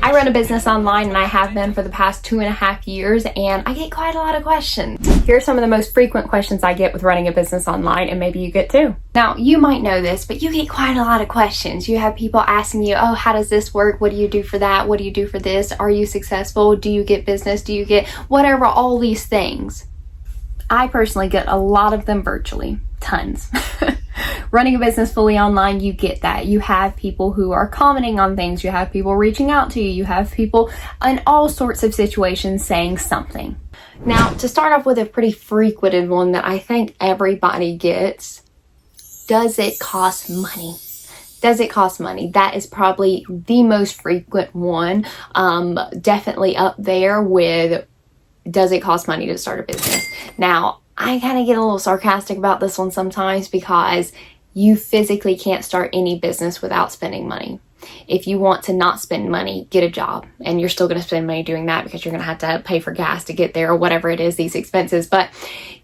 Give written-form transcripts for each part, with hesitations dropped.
I run a business online and I have been for the past 2.5 years, and I get quite a lot of questions. Here are some of the most frequent questions I get with running a business online, and maybe you get too. Now, you might know this, but you get quite a lot of questions. You have people asking you, oh, how does this work? What do you do for that? What do you do for this? Are you successful? Do you get business? Do you get whatever, all these things? I personally get a lot of them virtually, tons. Running a business fully online, you get that. You have people who are commenting on things. You have people reaching out to you. You have people in all sorts of situations saying something. Now, to start off with a pretty frequented one that I think everybody gets, does it cost money? Does it cost money? That is probably the most frequent one. Definitely up there with, does it cost money to start a business? Now, I kind of get a little sarcastic about this one sometimes because you physically can't start any business without spending money. If you want to not spend money, get a job, and you're still going to spend money doing that because you're going to have to pay for gas to get there or whatever it is, these expenses. But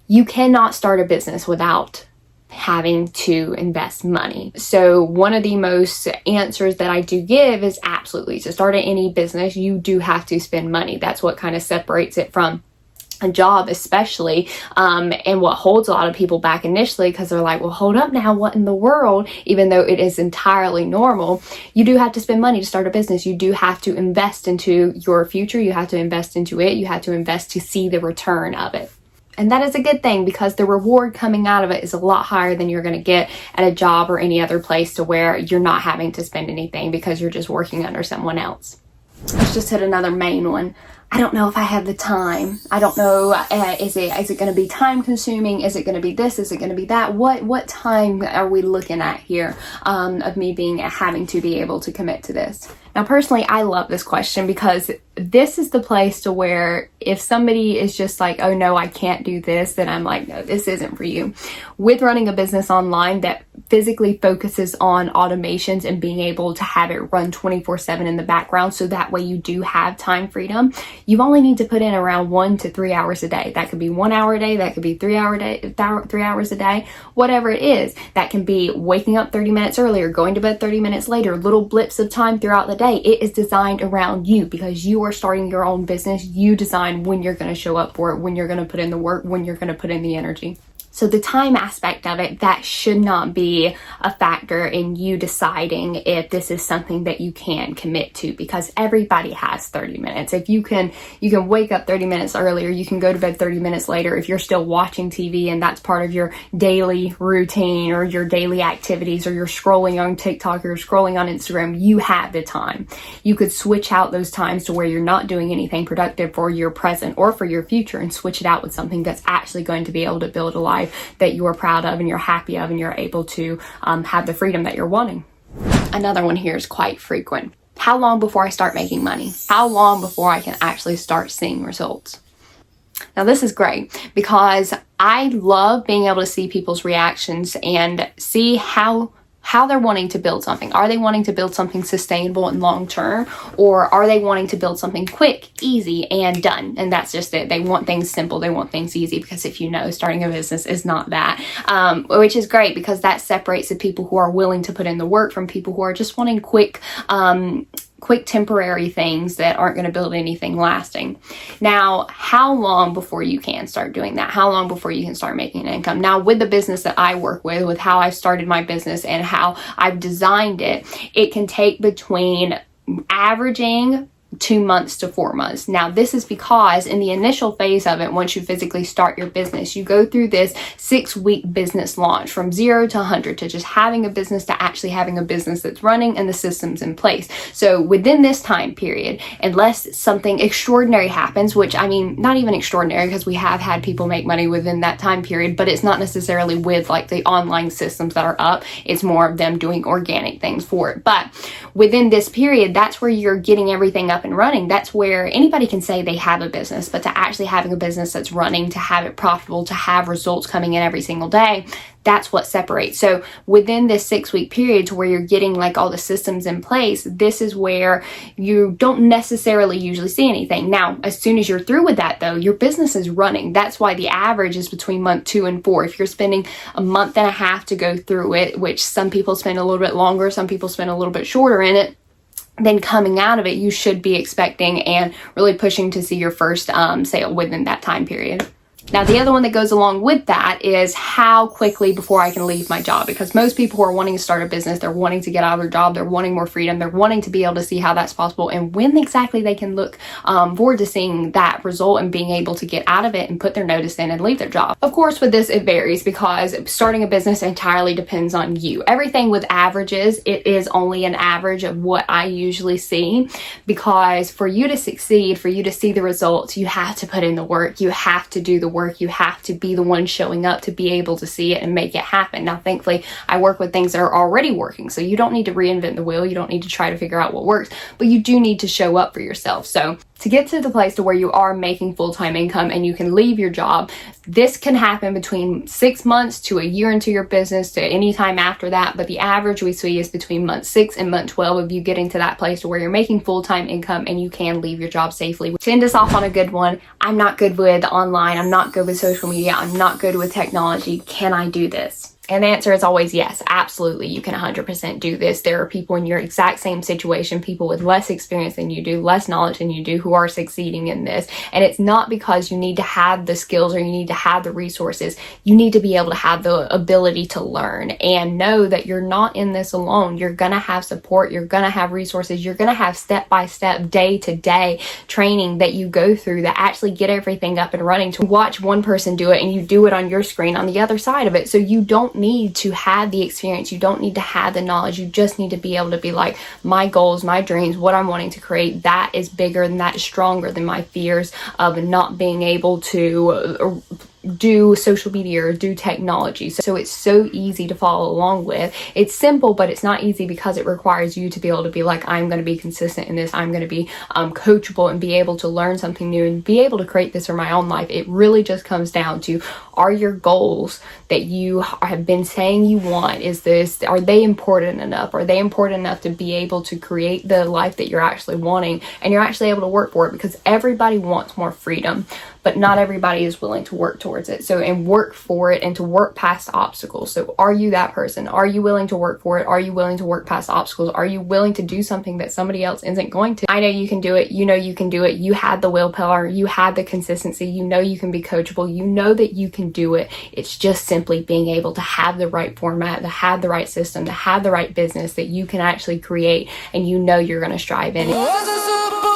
you cannot start a business without having to invest money. So one of the most answers that I do give is absolutely, to start any business, you do have to spend money. That's what kind of separates it from a job, especially, and what holds a lot of people back initially, because they're like, well, hold up now, what in the world? Even though it is entirely normal, you do have to spend money to start a business. You do have to invest into your future. You have to invest into it. You have to invest to see the return of it. And that is a good thing, because the reward coming out of it is a lot higher than you're going to get at a job or any other place, to where you're not having to spend anything because you're just working under someone else. Let's just hit another main one. I don't know if I have the time. I don't know, is it going to be time consuming? Is it going to be this? Is it going to be that? What time are we looking at here of me having to be able to commit to this? Now, personally, I love this question, because this is the place to where if somebody is just like, oh no, I can't do this, then I'm like, no, this isn't for you. With running a business online that physically focuses on automations and being able to have it run 24/7 in the background, so that way you do have time freedom, you only need to put in around 1 to 3 hours a day. That could be 1 hour a day, that could be 3 hours a day, whatever it is. That can be waking up 30 minutes earlier, going to bed 30 minutes later, little blips of time throughout the day. It is designed around you, because you are starting your own business. You design when you're going to show up for it, when you're going to put in the work, when you're going to put in the energy. So the time aspect of it, that should not be a factor in you deciding if this is something that you can commit to, because everybody has 30 minutes. If you can wake up 30 minutes earlier, you can go to bed 30 minutes later. If you're still watching TV and that's part of your daily routine or your daily activities, or you're scrolling on TikTok or you're scrolling on Instagram, you have the time. You could switch out those times to where you're not doing anything productive for your present or for your future, and switch it out with something that's actually going to be able to build a life that you're proud of and you're happy of, and you're able to have the freedom that you're wanting. Another one here is quite frequent. How long before I start making money? How long before I can actually start seeing results? Now, this is great, because I love being able to see people's reactions and see how they're wanting to build something. Are they wanting to build something sustainable and long term, or are they wanting to build something quick, easy, and done? And that's just it. They want things simple. They want things easy, because if you know, starting a business is not that, which is great, because that separates the people who are willing to put in the work from people who are just wanting quick temporary things that aren't going to build anything lasting. Now, how long before you can start doing that? How long before you can start making an income? Now, with the business that I work with how I started my business and how I've designed it, it can take between averaging 2 months to 4 months. Now, this is because in the initial phase of it, once you physically start your business, you go through this 6-week business launch, from 0 to 100, to just having a business to actually having a business that's running and the systems in place. So within this time period, unless something extraordinary happens, which, I mean, not even extraordinary, because we have had people make money within that time period, but it's not necessarily with like the online systems that are up. It's more of them doing organic things for it. But within this period, that's where you're getting everything up and running. That's where anybody can say they have a business, but to actually having a business that's running, to have it profitable, to have results coming in every single day, that's what separates. So within this 6-week period, to where you're getting like all the systems in place, this is where you don't necessarily usually see anything. Now, as soon as you're through with that though, your business is running. That's why the average is between month 2 and 4. If you're spending a month and a half to go through it, which some people spend a little bit longer, some people spend a little bit shorter in it, then coming out of it, you should be expecting and really pushing to see your first sale within that time period. Now, the other one that goes along with that is how quickly before I can leave my job, because most people who are wanting to start a business, they're wanting to get out of their job, they're wanting more freedom, they're wanting to be able to see how that's possible and when exactly they can look forward to seeing that result and being able to get out of it and put their notice in and leave their job. Of course, with this, it varies because starting a business entirely depends on you. Everything with averages, it is only an average of what I usually see, because for you to succeed, for you to see the results, you have to put in the work, you have to do the work, you have to be the one showing up to be able to see it and make it happen. Now, thankfully, I work with things that are already working, so you don't need to reinvent the wheel, you don't need to try to figure out what works, but you do need to show up for yourself. So to get to the place to where you are making full-time income and you can leave your job, this can happen between 6 months to a year into your business to any time after that, but the average we see is between month 6 and month 12 of you getting to that place to where you're making full-time income and you can leave your job safely. To end us off on a good one, I'm not good with online, I'm not good with social media, I'm not good with technology. Can I do this? And the answer is always yes, absolutely. You can 100% do this. There are people in your exact same situation, people with less experience than you do, less knowledge than you do, who are succeeding in this. And it's not because you need to have the skills or you need to have the resources. You need to be able to have the ability to learn and know that you're not in this alone. You're going to have support. You're going to have resources. You're going to have step-by-step, day-to-day training that you go through that actually get everything up and running. To watch one person do it and you do it on your screen on the other side of it. So you don't need to have the experience, you don't need to have the knowledge, you just need to be able to be like, my goals, my dreams, what I'm wanting to create, that is bigger than that is stronger than my fears of not being able to do social media or do technology. So it's so easy to follow along with. It's simple, but it's not easy because it requires you to be able to be like, I'm going to be consistent in this, I'm going to be coachable and be able to learn something new and be able to create this for my own life. It really just comes down to, are your goals that you have been saying you want, are they important enough? Are they important enough to be able to create the life that you're actually wanting and you're actually able to work for it? Because everybody wants more freedom, but not everybody is willing to work towards it. So, and work for it and to work past obstacles. So are you that person? Are you willing to work for it? Are you willing to work past obstacles? Are you willing to do something that somebody else isn't going to? I know you can do it. You know you can do it. You had the willpower. You had the consistency. You know you can be coachable. You know that you can do it. It's just simply being able to have the right format, to have the right system, to have the right business that you can actually create and you know you're going to strive in it.